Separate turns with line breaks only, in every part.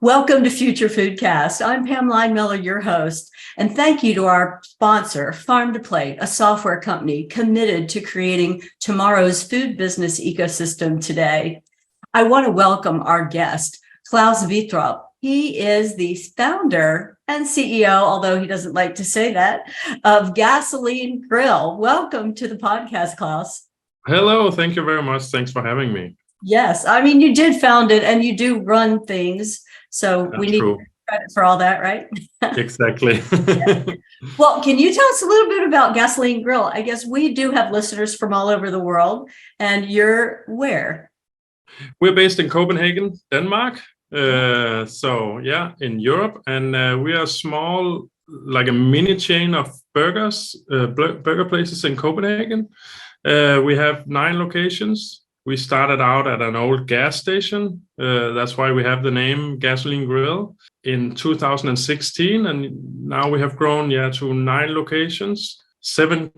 Welcome to Future Foodcast. I'm Pam Line-Miller, your host, and thank you to our sponsor, Farm to Plate, a software company committed to creating tomorrow's food business ecosystem today. I want to welcome our guest, Klaus Wittrup. He is the founder and CEO, although he doesn't like to say that, of Gasoline Grill. Welcome to the podcast, Klaus.
Hello, thank you very much. Thanks for having me.
Yes, I mean, you did found it and you do run things. So
That's
we need
true.
credit for all that, right?
Exactly.
Well, can you tell us a little bit about Gasoline Grill? I guess we do have listeners from all over the world, and you're where?
We're based in Copenhagen, Denmark. In Europe, and we are small, like a mini chain of burger places in Copenhagen. We have 9 locations. We started out at an old gas station. That's why we have the name Gasoline Grill in 2016. And now we have grown to 9 locations, 7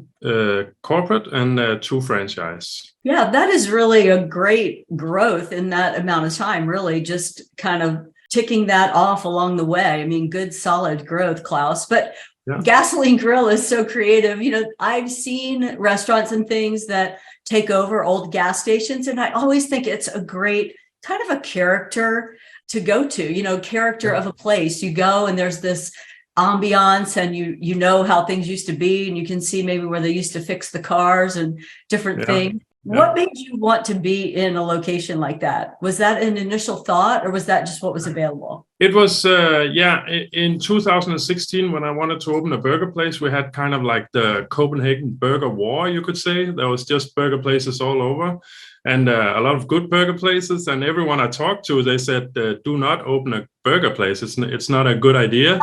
corporate and 2 franchise.
Yeah, that is really a great growth in that amount of time, really just kind of ticking that off along the way. I mean, good, solid growth, Klaus. But Gasoline Grill is so creative. You know, I've seen restaurants and things that take over old gas stations, and I always think it's a great kind of a character to go to, character of a place. You go and there's this ambiance, and you know how things used to be, and you can see maybe where they used to fix the cars and different things. What made you want to be in a location like that? Was that an initial thought, or was that just what was available?
It was, in 2016, when I wanted to open a burger place. We had kind of like the Copenhagen burger war, you could say. There was just burger places all over, and a lot of good burger places. And everyone I talked to, they said, do not open a burger place. It's not a good idea.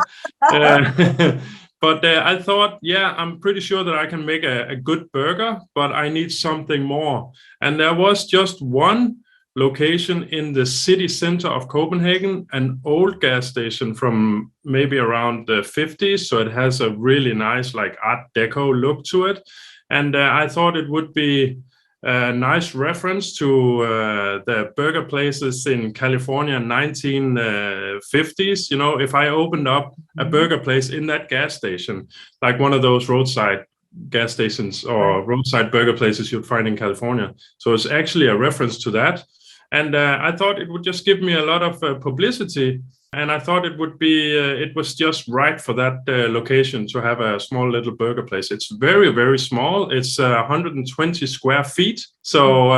But I thought, I'm pretty sure that I can make a good burger, but I need something more. And there was just one location in the city center of Copenhagen, an old gas station from maybe around the 50s. So it has a really nice like Art Deco look to it. And I thought it would be a nice reference to the burger places in California in 1950s. If I opened up a burger place in that gas station, like one of those roadside gas stations or roadside burger places you'd find in California. So it's actually a reference to that. And I thought it would just give me a lot of publicity. And I thought it would be, it was just right for that location to have a small little burger place. It's very, very small. It's 120 square feet. So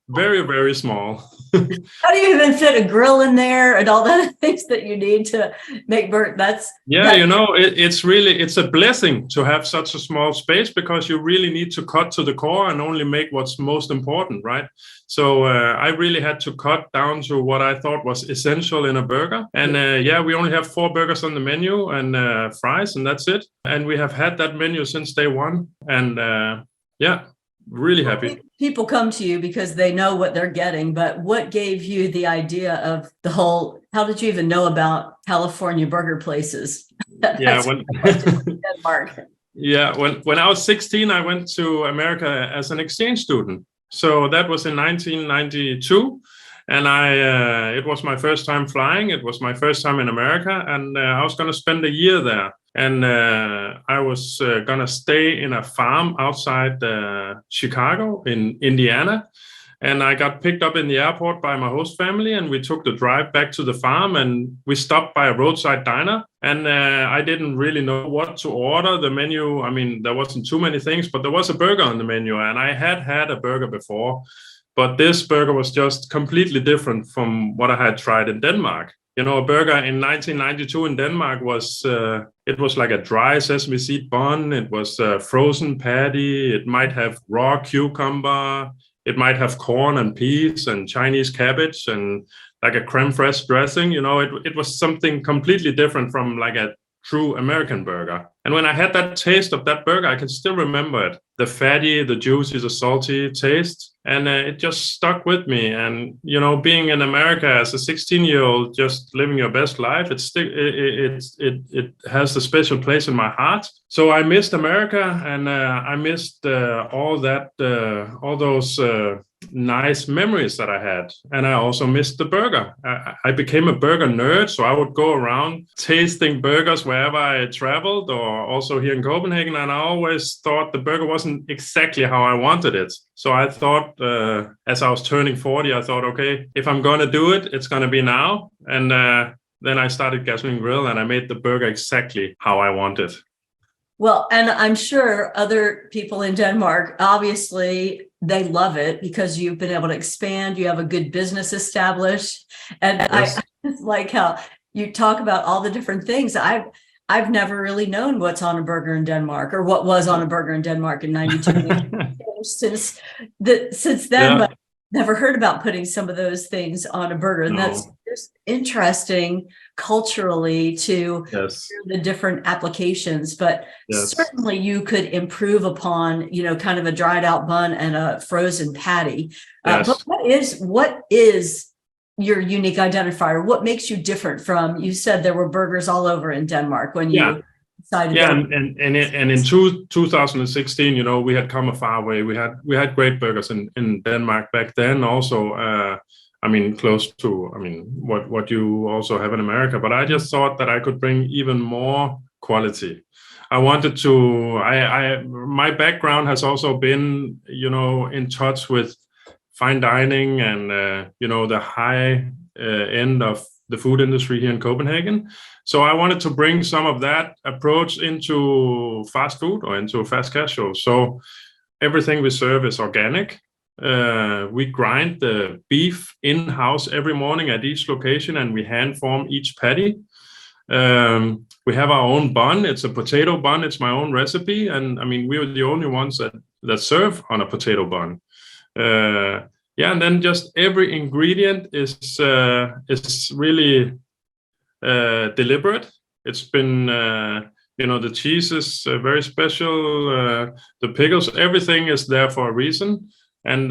very, very small.
How do you even fit a grill in there and all the things that you need to make burger?
It's a blessing to have such a small space, because you really need to cut to the core and only make what's most important, right? So I really had to cut down to what I thought was essential in a burger. And we only have 4 burgers on the menu and fries, and that's it. And we have had that menu since day one. And really happy.
People come to you because they know what they're getting, but what gave you the idea of the whole, how did you even know about California burger places?
Denmark. When I was 16, I went to America as an exchange student. So that was in 1992. And it was my first time flying. It was my first time in America. And I was going to spend a year there. And I was going to stay in a farm outside Chicago in Indiana. And I got picked up in the airport by my host family, and we took the drive back to the farm, and we stopped by a roadside diner. And I didn't really know what to order. The menu, I mean, there wasn't too many things, but there was a burger on the menu, and I had a burger before. But this burger was just completely different from what I had tried in Denmark. A burger in 1992 in Denmark was, it was like a dry sesame seed bun. It was a frozen patty. It might have raw cucumber. It might have corn and peas and Chinese cabbage and like a creme fraiche dressing. It was something completely different from like a true American burger. And when I had that taste of that burger, I can still remember it. The fatty, the juicy, the salty taste. And it just stuck with me. And, being in America as a 16-year-old, just living your best life, it has a special place in my heart. So I missed America, and I missed all those nice memories that I had. And I also missed the burger. I became a burger nerd, so I would go around tasting burgers wherever I traveled, or also here in Copenhagen. And I always thought the burger wasn't exactly how I wanted it. So I thought, as I was turning 40, I thought, okay, if I'm going to do it, it's going to be now. And then I started Gasoline Grill, and I made the burger exactly how I wanted.
Well, and I'm sure other people in Denmark, obviously, they love it because you've been able to expand. You have a good business established. And yes. I like how you talk about all the different things. I've never really known what's on a burger in Denmark, or what was on a burger in Denmark in 92. since then, yeah. But never heard about putting some of those things on a burger. And that's just interesting culturally to the different applications, but certainly you could improve upon, kind of a dried out bun and a frozen patty. But what is your unique identifier? What makes you different from, you said there were burgers all over in Denmark when you decided.
Yeah, and in 2016, we had come a far way. We had great burgers in Denmark back then also. Close to, what you also have in America, but I just thought that I could bring even more quality. I wanted to, my background has also been, in touch with fine dining and, the high end of the food industry here in Copenhagen. So I wanted to bring some of that approach into fast food or into fast casual. So everything we serve is organic. We grind the beef in-house every morning at each location, and we hand form each patty. We have our own bun. It's a potato bun. It's my own recipe. And we were the only ones that serve on a potato bun. And then just every ingredient is really deliberate. It's been, the cheese is very special. The pickles, everything is there for a reason. And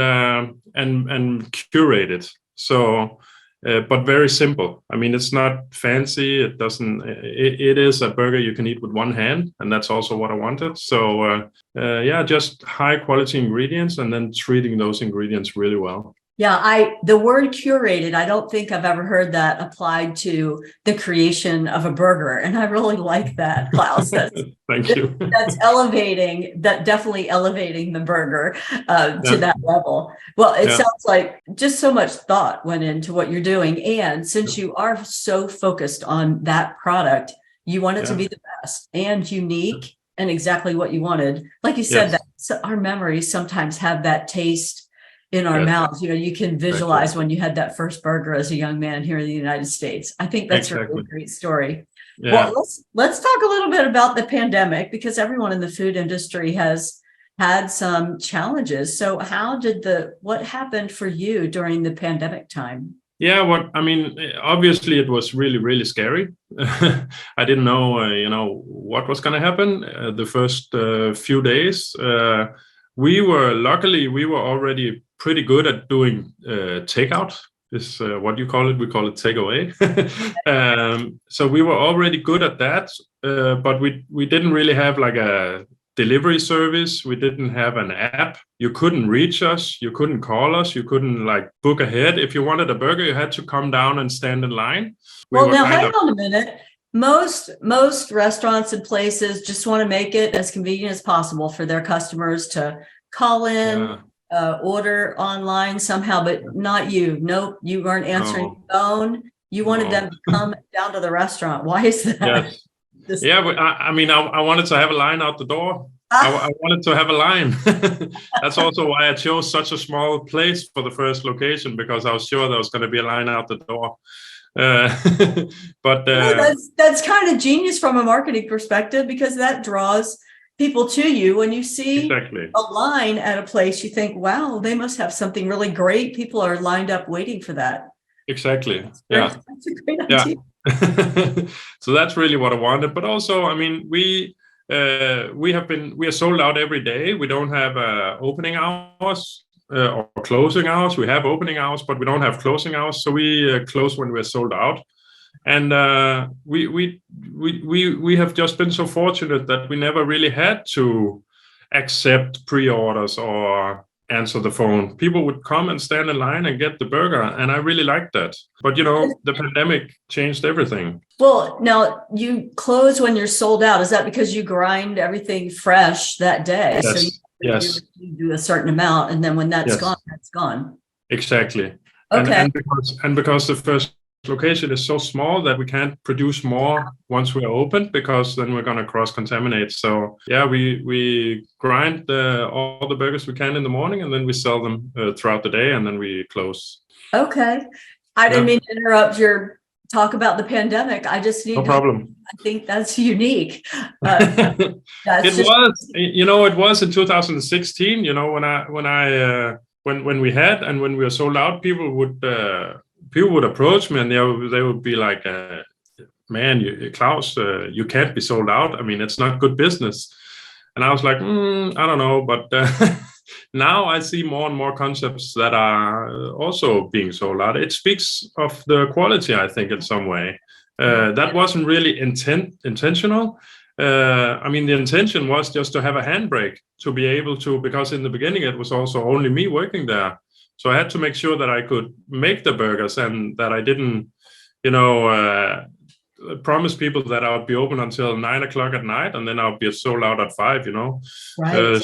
curated. So, but very simple. It's not fancy. It is a burger you can eat with one hand, and that's also what I wanted. So, just high quality ingredients, and then treating those ingredients really well.
Yeah, the word curated, I don't think I've ever heard that applied to the creation of a burger. And I really like that, Klaus.
Thank you.
That's definitely elevating the burger to that level. Well, it sounds like just so much thought went into what you're doing. And since you are so focused on that product, you want it to be the best and unique and exactly what you wanted. Like you said, that our memories sometimes have that taste in our mouths. You can visualize when you had that first burger as a young man here in the United States. I think that's a really great story. Yeah. Well, let's talk a little bit about the pandemic, because everyone in the food industry has had some challenges. So what happened for you during the pandemic time?
Yeah, obviously it was really, really scary. I didn't know, what was going to happen the first few days. We were already pretty good at doing takeout. Is what you call it. We call it takeaway. So we were already good at that, but we didn't really have like a delivery service. We didn't have an app. You couldn't reach us. You couldn't call us. You couldn't book ahead. If you wanted a burger, you had to come down and stand in line.
Now hang on a minute. Most restaurants and places just want to make it as convenient as possible for their customers to call in, order online somehow, but not you. Nope, you weren't answering the phone. You wanted them to come down to the restaurant. Why is that?
Yes. But I wanted to have a line out the door. I wanted to have a line. That's also why I chose such a small place for the first location, because I was sure there was going to be a line out the door. But
that's kind of genius from a marketing perspective, because that draws people to you. When you see a line at a place, you think, wow, they must have something really great. People are lined up waiting for that.
Exactly.
That's a great idea.
So that's really what I wanted. But also, we are sold out every day. We don't have opening hours or closing hours. We have opening hours, but we don't have closing hours. So we close when we're sold out. And we have just been so fortunate that we never really had to accept pre-orders or answer the phone. People would come and stand in line and get the burger, and I really liked that. But the pandemic changed everything.
Well, now you close when you're sold out. Is that because you grind everything fresh that day?
Yes.
So you do a certain amount, and then when that's gone, that's gone.
Exactly.
Okay.
And because the first location is so small that we can't produce more once we are open, because then we're going to cross-contaminate. So yeah, we grind all the burgers we can in the morning, and then we sell them throughout the day, and then we close.
Okay. I didn't mean to interrupt your talk about the pandemic. I just need
no problem.
I think that's unique.
It was in 2016, when we had, and when we were sold out, people would approach me, and they would be like, man, Klaus, you can't be sold out. I mean, it's not good business. And I was like, I don't know. But now I see more and more concepts that are also being sold out. It speaks of the quality, I think, in some way. That wasn't really intentional. I mean, the intention was just to have a handbrake, to be able to, because in the beginning, it was also only me working there. So I had to make sure that I could make the burgers, and that I didn't, promise people that I would be open until 9 o'clock at night, and then I'll be sold out at 5,
Right.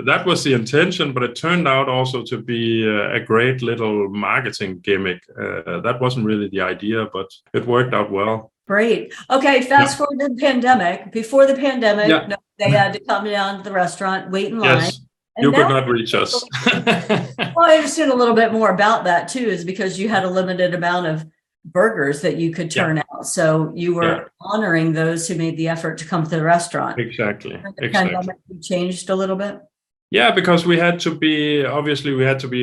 That was the intention, but it turned out also to be a great little marketing gimmick. That wasn't really the idea, but it worked out well.
Great. Okay, fast forward to the pandemic. Before the pandemic, they had to come down to the restaurant, wait in line.
Yes, you could not reach us.
Well, I understand a little bit more about that too, is because you had a limited amount of burgers that you could turn out. So you were honoring those who made the effort to come to the restaurant.
Exactly.
The pandemic changed a little bit.
Yeah, because we had to be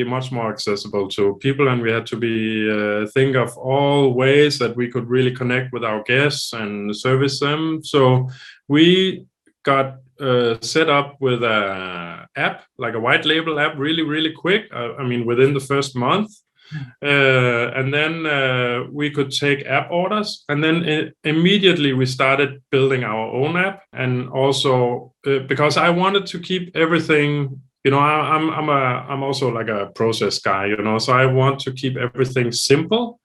much more accessible to people, and we had to think of all ways that we could really connect with our guests and service them. So we got set up with a app, like a white label app, really, really quick. Within the first month. And then we could take app orders, and then immediately we started building our own app. And also because I wanted to keep everything, I'm also like a process guy, so I want to keep everything simple.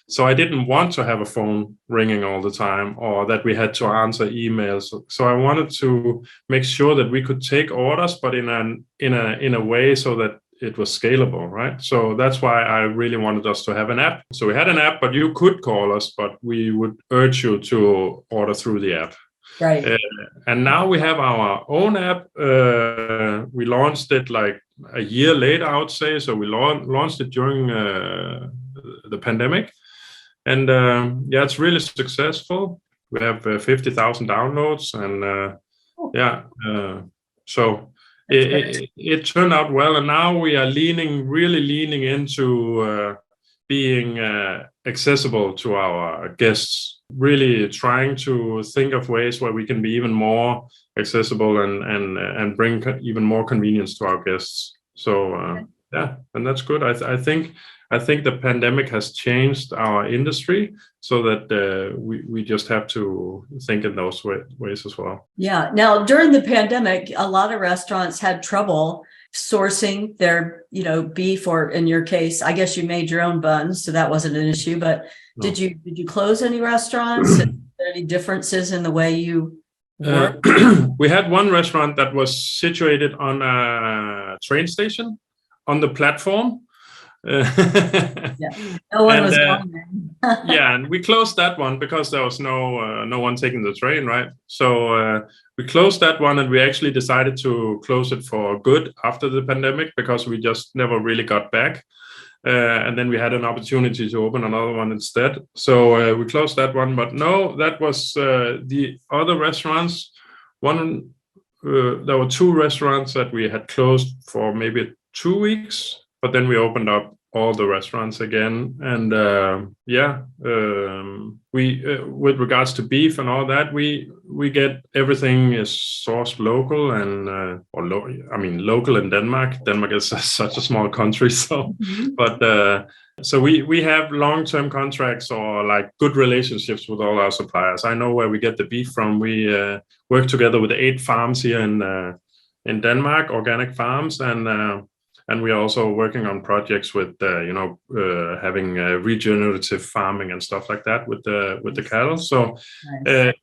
So I didn't want to have a phone ringing all the time, or that we had to answer emails. So I wanted to make sure that we could take orders, but in a way so that it was scalable, right? So that's why I really wanted us to have an app. So we had an app, but you could call us, but we would urge you to order through the app.
Right.
And now we have our own app. We launched it like a year later, I would say. So we launched it during the pandemic. And it's really successful. We have 50,000 downloads, and so it turned out well. And now we are really leaning into being accessible to our guests, really trying to think of ways where we can be even more accessible and bring even more convenience to our guests. So and that's good. I think the pandemic has changed our industry, so that we just have to think in those ways as well.
Yeah. Now, during the pandemic, a lot of restaurants had trouble sourcing their, beef, or in your case, I guess you made your own buns, so that wasn't an issue. But no. Did you close any restaurants? Are there any differences in the way you work?
We had one restaurant that was situated on a train station on the platform.
No one was going there.
And we closed that one because there was no one taking the train, right? So we closed that one, and we actually decided to close it for good after the pandemic, because we just never really got back. And then we had an opportunity to open another one instead. So we closed that one. But no, that was the other restaurants. There were 2 restaurants that we had closed for maybe 2 weeks. But then we opened up all the restaurants again. And we with regards to beef and all that, we get everything is sourced local, and local in Denmark. Denmark is such a small country, so but so we have long-term contracts, or like good relationships with all our suppliers. I know where we get the beef from. We work together with 8 farms here in Denmark, organic farms, and And we are also working on projects with, having regenerative farming and stuff like that with the cattle. So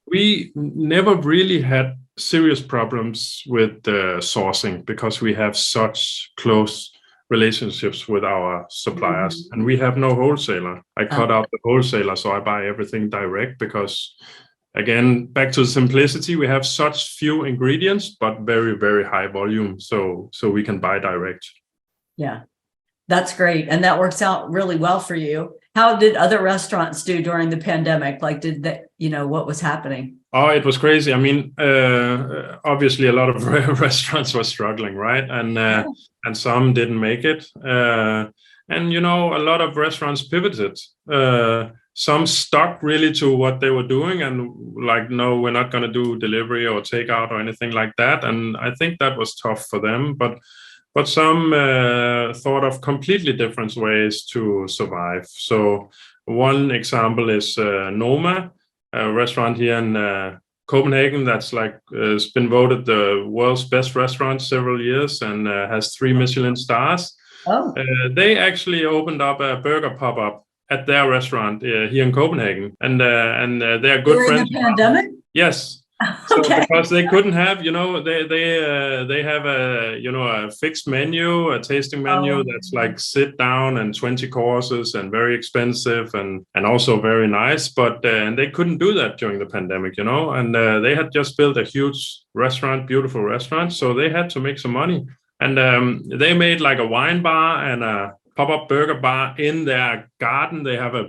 we never really had serious problems with sourcing because we have such close relationships with our suppliers, and we have no wholesaler. I cut out the wholesaler, so I buy everything direct because, again, back to simplicity, we have such few ingredients but very, very high volume, so we can buy direct.
Yeah, that's great, and that works out really well for you. How did other restaurants do during the pandemic? Like, did that, what was happening?
Oh, it was crazy. I mean, obviously a lot of restaurants were struggling, right? And some didn't make it. And, a lot of restaurants pivoted. Some stuck really to what they were doing and like, no, we're not going to do delivery or takeout or anything like that. And I think that was tough for them. But some thought of completely different ways to survive. So one example is Noma, a restaurant here in Copenhagen that's has been voted the world's best restaurant several years and has 3 Michelin stars.
Oh.
They actually opened up a burger pop-up at their restaurant here in Copenhagen, and they're good friends.
During the pandemic?
Yes. So because they couldn't have, they have a fixed menu, a tasting menu that's like sit down and 20 courses and very expensive and also very nice. But and they couldn't do that during the pandemic, and they had just built a huge restaurant, beautiful restaurant. So they had to make some money. And they made like a wine bar and a pop-up burger bar in their garden. They have a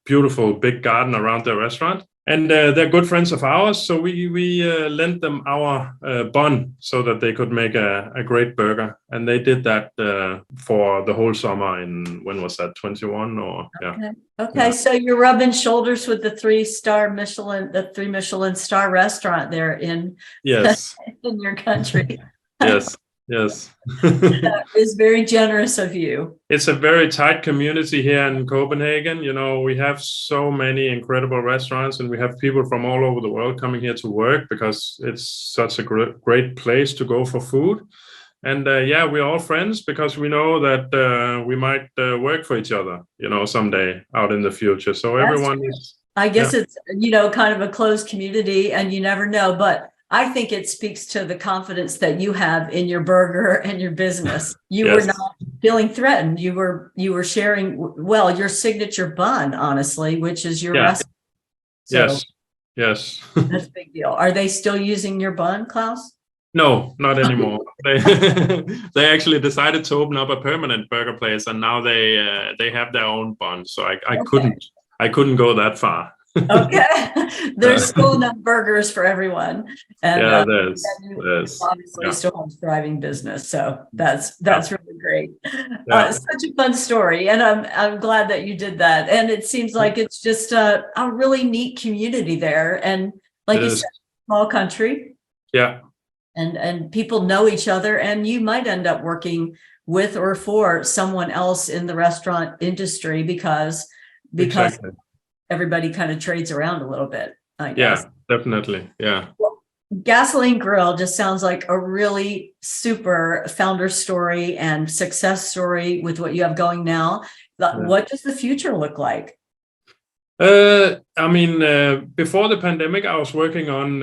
beautiful big garden around their restaurant. And they're good friends of ours, so we lent them our bun so that they could make a great burger. And they did that for the whole summer in, when was that, 21 or, yeah.
Okay, so you're rubbing shoulders with the 3-star Michelin, the 3 Michelin star restaurant there in,
yes.
in your country.
Yes. Yes.
That is very generous of you.
It's a very tight community here in Copenhagen. We have so many incredible restaurants and we have people from all over the world coming here to work because it's such a great place to go for food. And we're all friends because we know that we might work for each other, someday out in the future. So everyone is...
I guess it's, kind of a closed community and you never know, but I think it speaks to the confidence that you have in your burger and your business. You were not feeling threatened. You were sharing, your signature bun, honestly, which is your recipe. So
yes.
That's a big deal. Are they still using your bun, Klaus?
No, not anymore. They actually decided to open up a permanent burger place, and now they have their own bun. So I couldn't go that far.
Okay, there's still enough burgers for everyone, and
there's
obviously still have a thriving business. So that's really great. Such a fun story, and I'm glad that you did that. And it seems like it's just a really neat community there, and like you said, small country.
Yeah,
and people know each other, and you might end up working with or for someone else in the restaurant industry because. Exactly. Everybody kind of trades around a little bit, I guess.
Yeah, definitely. Yeah.
Well, Gasoline Grill just sounds like a really super founder story and success story with what you have going now. What does the future look like?
Before the pandemic, I was working on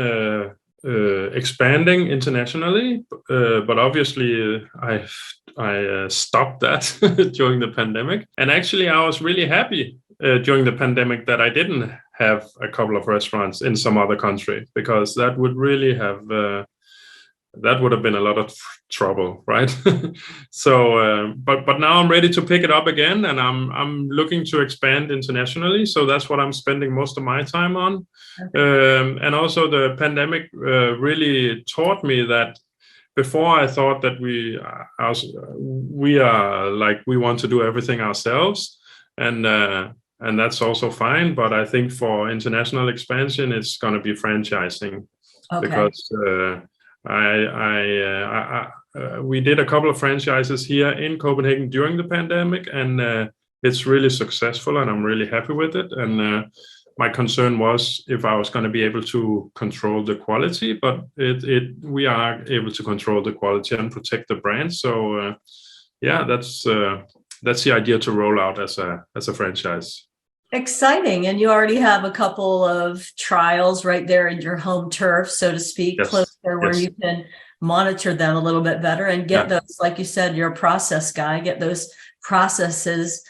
expanding internationally, but obviously I stopped that during the pandemic. And actually, I was really happy during the pandemic that I didn't have a couple of restaurants in some other country, because that would really have that would have been a lot of trouble, right? So, but now I'm ready to pick it up again, and I'm looking to expand internationally. So that's what I'm spending most of my time on. Okay. And also the pandemic really taught me that. Before I thought that we want to do everything ourselves, and that's also fine. But I think for international expansion, it's going to be franchising, because we did a couple of franchises here in Copenhagen during the pandemic, and it's really successful, and I'm really happy with it. And my concern was if I was going to be able to control the quality, but we are able to control the quality and protect the brand. So that's the idea to roll out as a franchise.
Exciting. And you already have a couple of trials right there in your home turf, so to speak,
yes.
close there where you can monitor them a little bit better and get those, like you said, you're a process guy, get those processes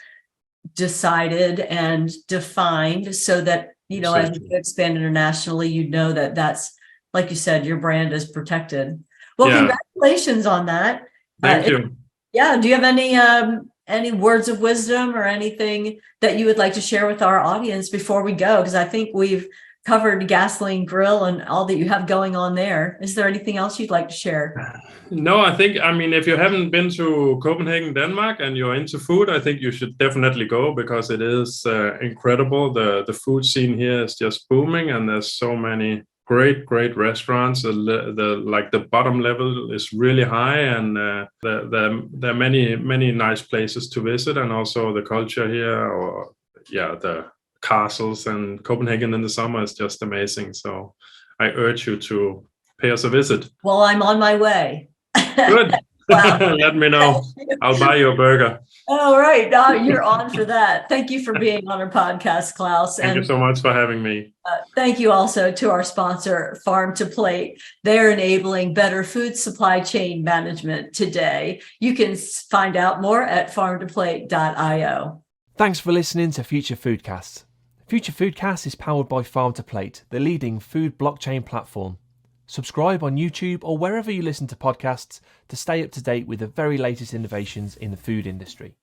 decided and defined so that, as you expand internationally, that that's, like you said, your brand is protected. Well, congratulations on that.
Thank you.
Yeah. Do you have any words of wisdom or anything that you would like to share with our audience before we go? Because I think we've covered Gasoline Grill and all that you have going on there. Is there anything else you'd like to share?
No, if you haven't been to Copenhagen, Denmark, and you're into food, I think you should definitely go, because it is incredible. The food scene here is just booming, and there's so many great restaurants. The bottom level is really high, and there are many nice places to visit, and also the culture here, the castles, and Copenhagen in the summer is just amazing. So I urge you to pay us a visit.
Well, I'm on my way.
Good. Wow. Let me know. I'll buy you a burger.
All right. You're on for that. Thank you for being on our podcast, Klaus.
Thank you so much for having me.
Thank you also to our sponsor, Farm to Plate. They're enabling better food supply chain management today. You can find out more at farmtoplate.io.
Thanks for listening to Future Foodcast. Future Foodcast is powered by Farm to Plate, the leading food blockchain platform. Subscribe on YouTube or wherever you listen to podcasts to stay up to date with the very latest innovations in the food industry.